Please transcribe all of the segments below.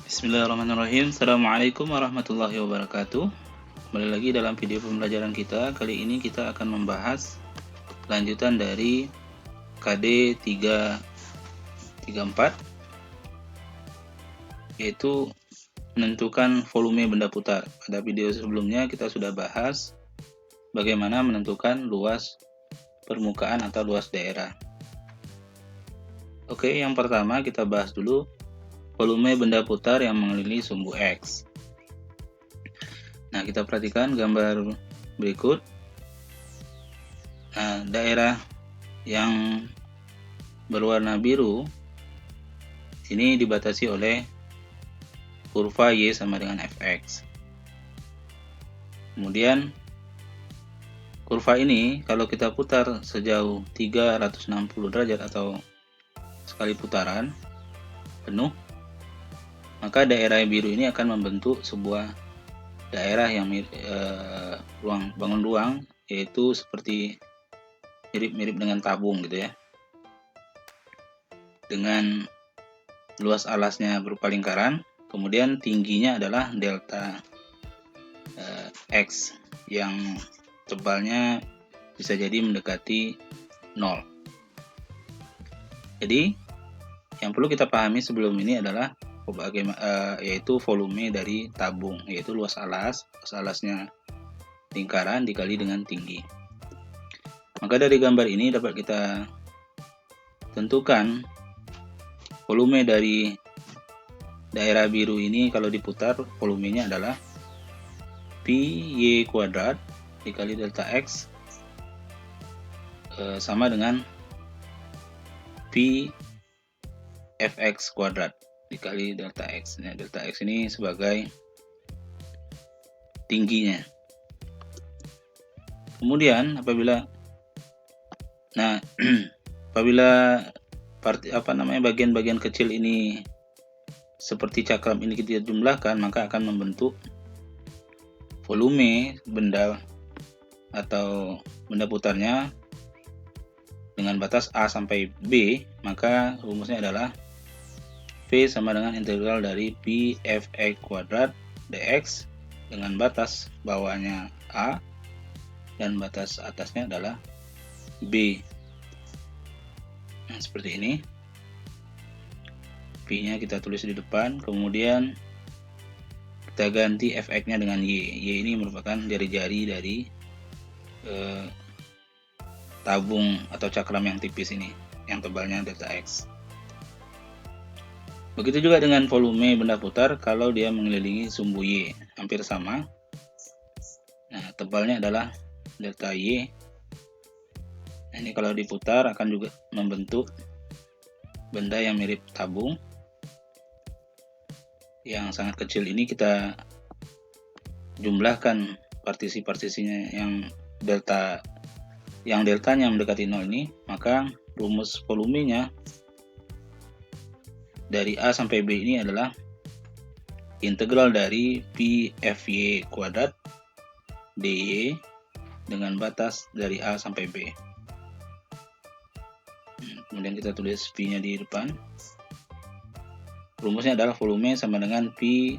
Bismillahirrahmanirrahim. Assalamualaikum warahmatullahi wabarakatuh. Kembali lagi dalam video pembelajaran kita. Kali ini kita akan membahas lanjutan dari KD 334, yaitu menentukan volume benda putar. Pada video sebelumnya kita sudah bahas bagaimana menentukan luas permukaan atau luas daerah. Oke, yang pertama kita bahas dulu volume benda putar yang mengelilingi sumbu X. Nah, kita perhatikan gambar berikut. Nah, daerah yang berwarna biru ini dibatasi oleh kurva Y sama dengan Fx. Kemudian kurva ini kalau kita putar sejauh 360 derajat atau sekali putaran penuh, maka daerah biru ini akan membentuk sebuah daerah yang bangun ruang, yaitu seperti mirip-mirip dengan tabung gitu ya, dengan luas alasnya berupa lingkaran, kemudian tingginya adalah delta X yang tebalnya bisa jadi mendekati 0. Jadi yang perlu kita pahami sebelum ini adalah yaitu volume dari tabung, yaitu luas alasnya lingkaran dikali dengan tinggi. Maka dari gambar ini dapat kita tentukan volume dari daerah biru ini kalau diputar, volumenya adalah Pi Y kuadrat dikali delta X sama dengan Pi Fx kuadrat dikali delta X. Nah, delta X ini sebagai tingginya. Kemudian apabila bagian-bagian kecil ini seperti cakram ini kita jumlahkan, maka akan membentuk volume benda atau benda putarnya dengan batas A sampai B. Maka rumusnya adalah V sama dengan integral dari Pi Fx kuadrat dx dengan batas bawahnya A dan batas atasnya adalah B. Nah, seperti ini. P-nya kita tulis di depan, kemudian kita ganti Fx-nya dengan Y. Y ini merupakan jari-jari dari tabung atau cakram yang tipis ini, yang tebalnya delta X. Begitu juga dengan volume benda putar kalau dia mengelilingi sumbu Y, hampir sama. Nah, tebalnya adalah delta Y. Nah, ini kalau diputar akan juga membentuk benda yang mirip tabung. Yang sangat kecil ini kita jumlahkan partisi-partisinya yang deltanya mendekati 0 ini, maka rumus volumenya dari A sampai B ini adalah integral dari Pi Fy kuadrat dy dengan batas dari A sampai B. Kemudian kita tulis P-nya di depan. Rumusnya adalah volume sama dengan Pi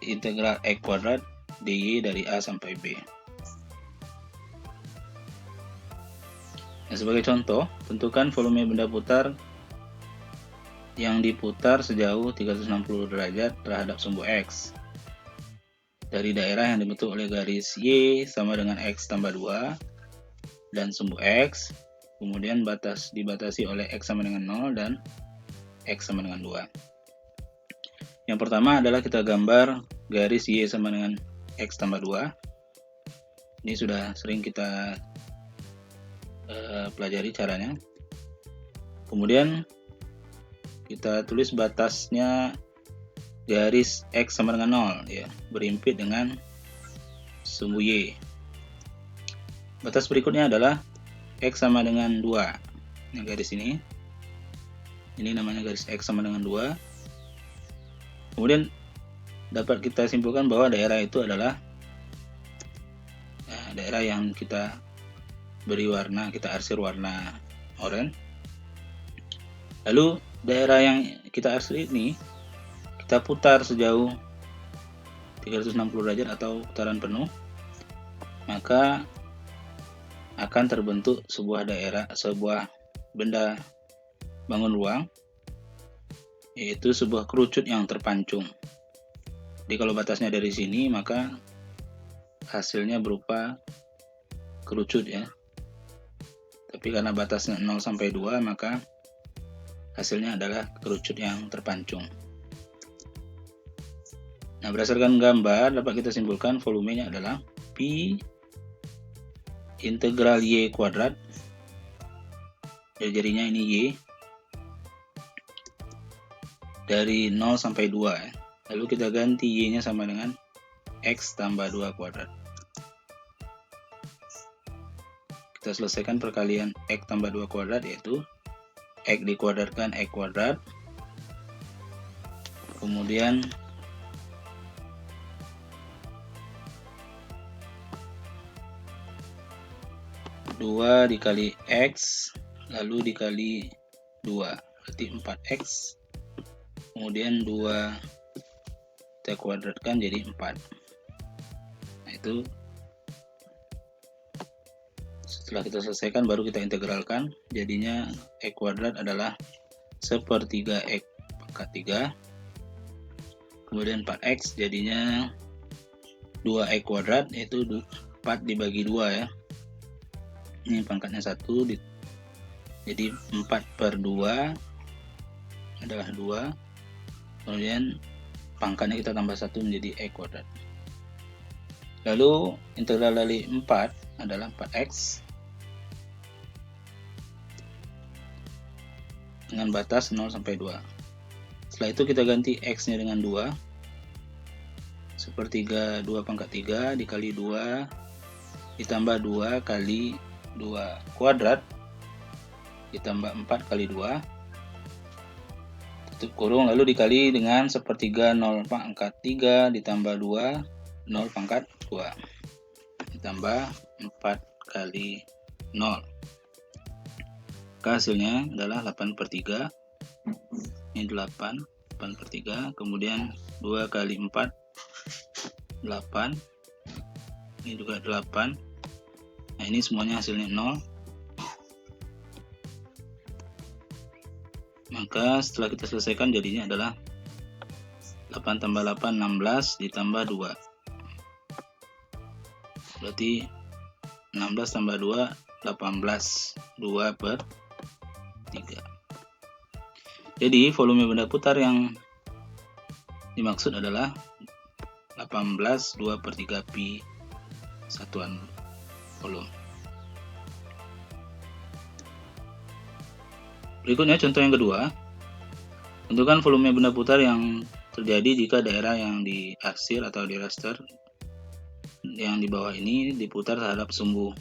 integral X kuadrat dy dari A sampai B. Nah, sebagai contoh, tentukan volume benda putar yang diputar sejauh 360 derajat terhadap sumbu X dari daerah yang dibentuk oleh garis Y sama dengan X tambah 2 dan sumbu X, kemudian dibatasi oleh X sama dengan 0 dan X sama dengan 2. Yang pertama adalah kita gambar garis Y sama dengan X tambah 2. Ini sudah sering kita pelajari caranya. Kemudian kita tulis batasnya garis X sama dengan 0 ya, berimpit dengan sumbu Y. Batas berikutnya adalah X sama dengan 2. Nah, garis ini namanya garis X sama dengan 2. Kemudian dapat kita simpulkan bahwa daerah itu adalah daerah yang kita beri warna, kita arsir warna oranye. Lalu daerah yang kita arsir ini kita putar sejauh 360 derajat atau putaran penuh, maka akan terbentuk sebuah benda bangun ruang, yaitu sebuah kerucut yang terpancung. Jadi kalau batasnya dari sini, maka hasilnya berupa kerucut ya. Tapi karena batasnya 0 sampai 2, maka hasilnya adalah kerucut yang terpancung. Nah, berdasarkan gambar dapat kita simpulkan volumenya adalah Pi integral Y kuadrat. Jadinya ini Y dari 0 sampai 2 ya. Lalu kita ganti Y nya sama dengan X tambah 2 kuadrat. Kita selesaikan perkalian X tambah 2 kuadrat, yaitu X dikuadratkan X kuadrat, kemudian dua dikali X lalu dikali 2, berarti 4X, kemudian 2 kita kuadratkan jadi 4. Nah, itu setelah kita selesaikan baru kita integralkan, jadinya X kuadrat adalah 1/3 X pangkat 3, kemudian 4X jadinya 2X kuadrat, yaitu 4 dibagi 2 ya. Ini pangkatnya 1, jadi 4/2 adalah 2, kemudian pangkatnya kita tambah 1 menjadi X kuadrat. Lalu integral dari 4 adalah 4X dengan batas 0 sampai 2. Setelah itu kita ganti X nya dengan 2, 1/3 2 pangkat 3 dikali 2 ditambah 2 kali 2 kuadrat ditambah 4 kali 2 tutup kurung, lalu dikali dengan 1/3 0 pangkat 3 ditambah 2 0 pangkat 2 ditambah 4 kali 0, maka hasilnya adalah 8/3. Ini 8/3, kemudian 2 kali 4 8, ini juga 8. Nah, ini semuanya hasilnya 0. Maka setelah kita selesaikan jadinya adalah 8 tambah 8 16 ditambah 2. Berarti 16 tambah 2 18, 2/3. Jadi volume benda putar yang dimaksud adalah 18 2/3 pi satuan volume. Berikutnya contoh yang kedua. Tentukan volume benda putar yang terjadi jika daerah yang diarsir atau di raster yang di bawah ini diputar terhadap sumbu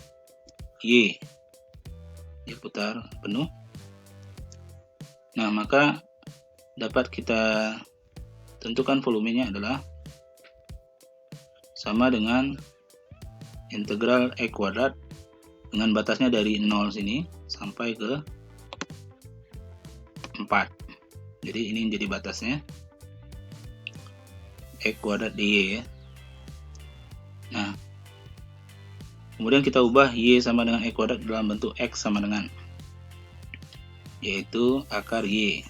Y, diputar penuh. Nah, maka dapat kita tentukan volumenya adalah sama dengan integral X kuadrat dengan batasnya dari 0 sini sampai ke 4. Jadi ini menjadi batasnya X kuadrat dy ya. Nah, kemudian kita ubah Y sama dengan X kuadrat dalam bentuk X sama dengan, yaitu akar Y.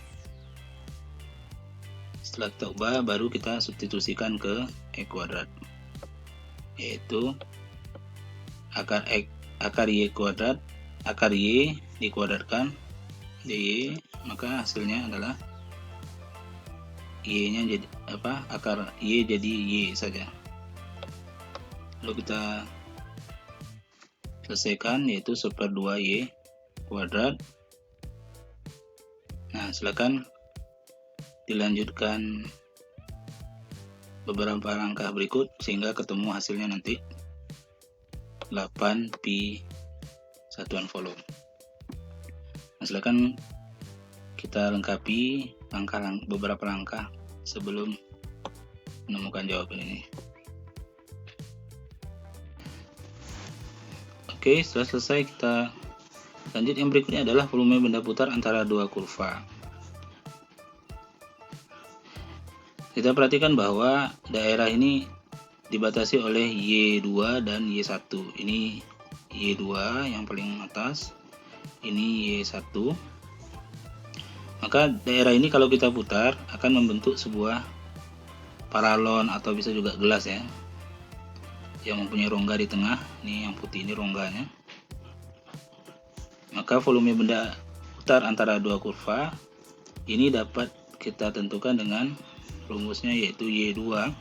Setelah kita ubah, baru kita substitusikan ke X kuadrat, yaitu akar Y kuadrat, akar Y dikuadratkan dy, maka hasilnya adalah Y nya jadi akar Y jadi Y saja. Lalu kita selesaikan, yaitu 1/2 Y kuadrat. Nah, silakan dilanjutkan beberapa langkah berikut sehingga ketemu hasilnya nanti 8 pi satuan volume. Nah, silakan kita lengkapi beberapa langkah sebelum menemukan jawaban ini. Oke, setelah selesai kita lanjut. Yang berikutnya adalah volume benda putar antara dua kurva. kita perhatikan bahwa daerah ini dibatasi oleh Y2 dan Y1. Ini Y2 yang paling atas, ini Y1. Maka daerah ini kalau kita putar akan membentuk sebuah paralon atau bisa juga gelas ya, yang mempunyai rongga di tengah. Ini yang putih ini rongganya. Maka volume benda putar antara dua kurva ini dapat kita tentukan dengan rumusnya, yaitu Y2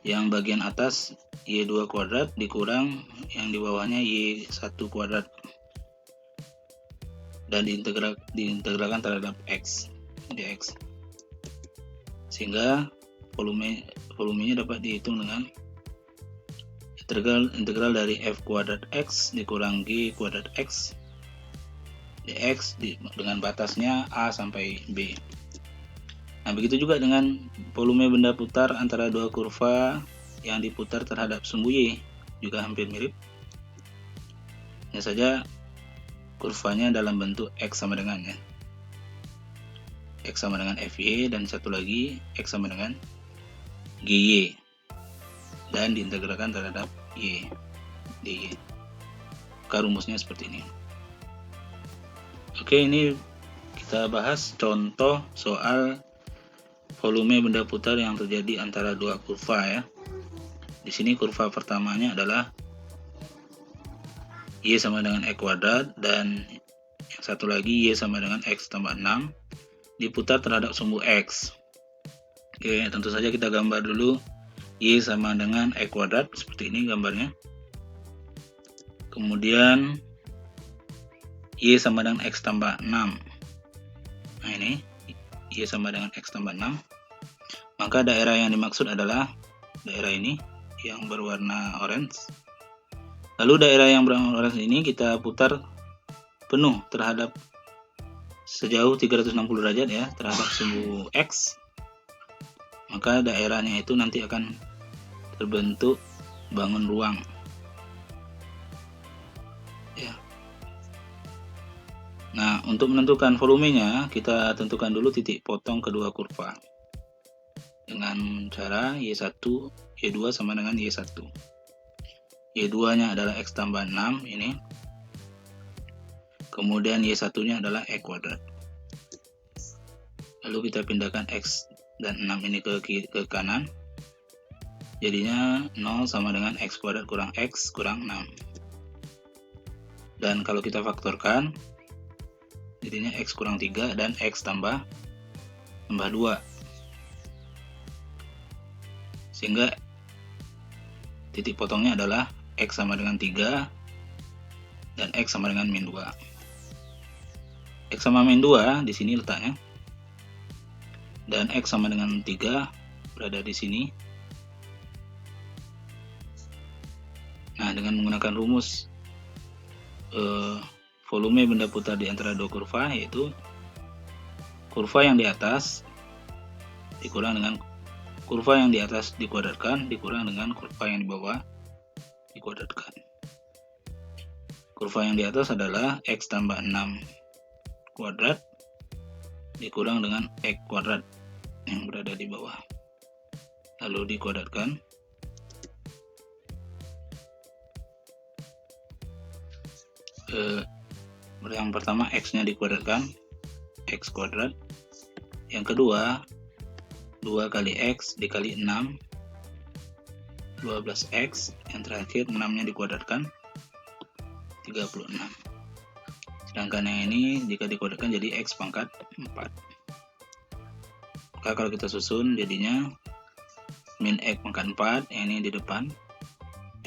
yang bagian atas Y2 kuadrat dikurang yang di bawahnya Y1 kuadrat dan diintegralkan terhadap X dx, sehingga volumenya dapat dihitung dengan integral dari F kuadrat X dikurang G kuadrat X dx dengan batasnya A sampai B. Nah, begitu juga dengan volume benda putar antara dua kurva yang diputar terhadap sumbu Y, juga hampir mirip. Hanya saja kurvanya dalam bentuk X sama dengan ya. X sama dengan FY dan satu lagi X sama dengan GY dan diintegralkan terhadap Y dy. Maka rumusnya seperti ini. Oke, ini kita bahas contoh soal volume benda putar yang terjadi antara dua kurva ya. Di sini kurva pertamanya adalah Y sama dengan X kuadrat dan yang satu lagi Y sama dengan X tambah 6 diputar terhadap sumbu X. Oke, tentu saja kita gambar dulu Y sama dengan X kuadrat, seperti ini gambarnya. Kemudian Y sama dengan X tambah 6. Nah, ini Y sama dengan X tambah 6. Maka daerah yang dimaksud adalah daerah ini yang berwarna orange. Lalu daerah yang berwarna orange ini kita putar penuh terhadap sejauh 360 derajat ya terhadap sumbu X. Maka daerahnya itu nanti akan terbentuk bangun ruang ya. Nah, untuk menentukan volumenya kita tentukan dulu titik potong kedua kurva dengan cara Y1 Y2 sama dengan Y1. Y2 nya adalah X tambah 6 ini, kemudian Y1 nya adalah X kuadrat. Lalu kita pindahkan X dan 6 ini ke kanan, jadinya 0 sama dengan X kuadrat kurang X kurang 6. Dan kalau kita faktorkan jadinya X kurang 3 dan X tambah 2, sehingga titik potongnya adalah X sama dengan 3 dan X sama dengan min 2. X sama min 2 di sini letaknya, dan X sama dengan 3 berada di sini. Nah, dengan menggunakan rumus volume benda putar di antara dua kurva, yaitu kurva yang di atas dikurang dengan kurva yang di atas dikuadratkan dikurang dengan kurva yang di bawah dikuadratkan. Kurva yang di atas adalah X tambah 6 kuadrat dikurang dengan X kuadrat yang berada di bawah, lalu dikuadratkan. Yang pertama X nya dikuadratkan, X kuadrat. Yang kedua 2 kali X dikali 6, 12X. Yang terakhir 6 nya dikuadratkan, 36. Sedangkan yang ini jika dikuadratkan jadi X pangkat 4. Maka kalau kita susun jadinya min X pangkat 4, yang ini di depan,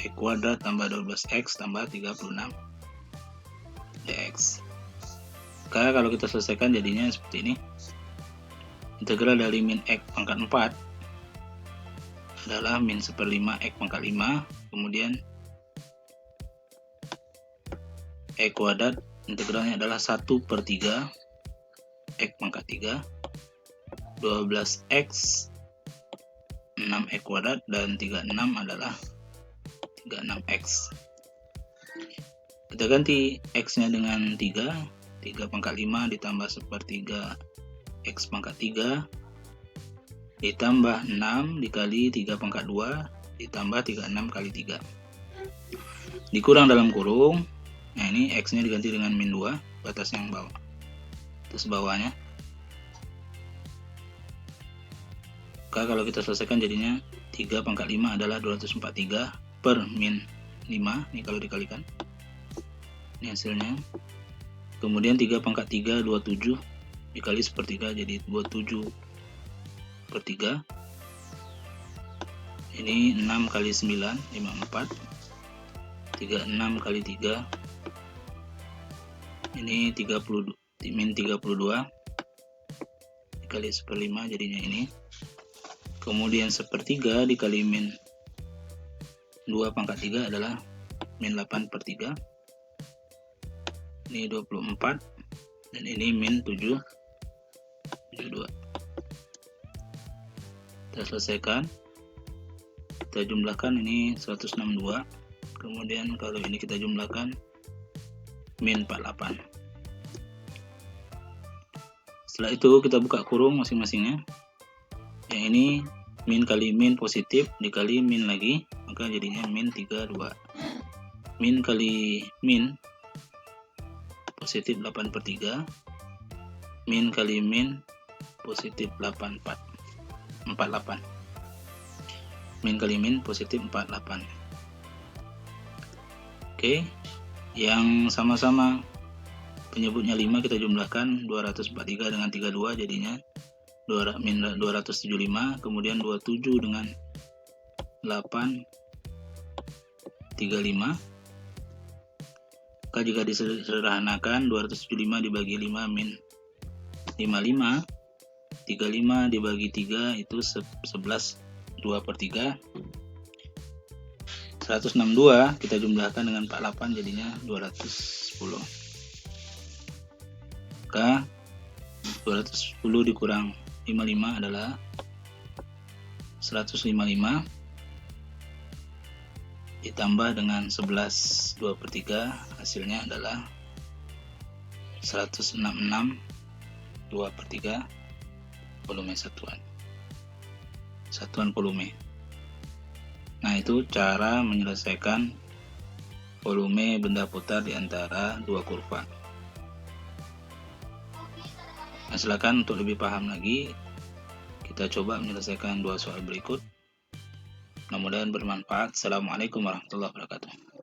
X kuadrat tambah 12X tambah 36 dx. Maka kalau kita selesaikan jadinya seperti ini. Integral dari min X pangkat 4 adalah min 1/5 X pangkat 5, kemudian X kuadrat integralnya adalah 1/3 X pangkat 3, 12X 6X kuadrat, dan 36 adalah 36X. Kita ganti X nya dengan 3 pangkat 5 ditambah 1/3 X pangkat 3 ditambah 6 dikali 3 pangkat 2 ditambah 36 kali 3 dikurang dalam kurung. Nah, ini X nya diganti dengan min 2, batas yang bawah, batas bawahnya. Maka kalau kita selesaikan jadinya 3 pangkat 5 adalah 243 per min 5, ini kalau dikalikan, ini hasilnya. Kemudian 3 pangkat 3 27 dikali sepertiga jadi 27 per 3. Ini 6 kali 9 54, 36 kali 3 ini 30 min 32 dikali 1/5 jadinya ini. Kemudian sepertiga dikali min 2 pangkat 3 adalah min 8 per 3, ini 24, dan ini min 72. Kita selesaikan, kita jumlahkan, ini 162. Kemudian kalau ini kita jumlahkan min 48. Setelah itu kita buka kurung masing-masingnya. Yang ini min kali min positif dikali min lagi, maka jadinya min 32. Min kali min positif 8 per 3, min kali min positif 48. Min kali min positif 48. Oke, yang sama-sama penyebutnya 5 kita jumlahkan, 243 dengan 32 jadinya min 275, kemudian 27 dengan 8 35. Maka jika disederhanakan 275 dibagi 5 min 55, 35 dibagi 3 itu 11 2 per 3. 162 kita jumlahkan dengan 48 jadinya 210. Maka 210 dikurang 55 adalah 155 ditambah dengan 11 2 per 3, hasilnya adalah 166 2 per 3 volume satuan volume. Nah, itu cara menyelesaikan volume benda putar di antara dua kurva. Nah, silakan untuk lebih paham lagi, kita coba menyelesaikan dua soal berikut. Mudah-mudahan bermanfaat. Assalamualaikum warahmatullahi wabarakatuh.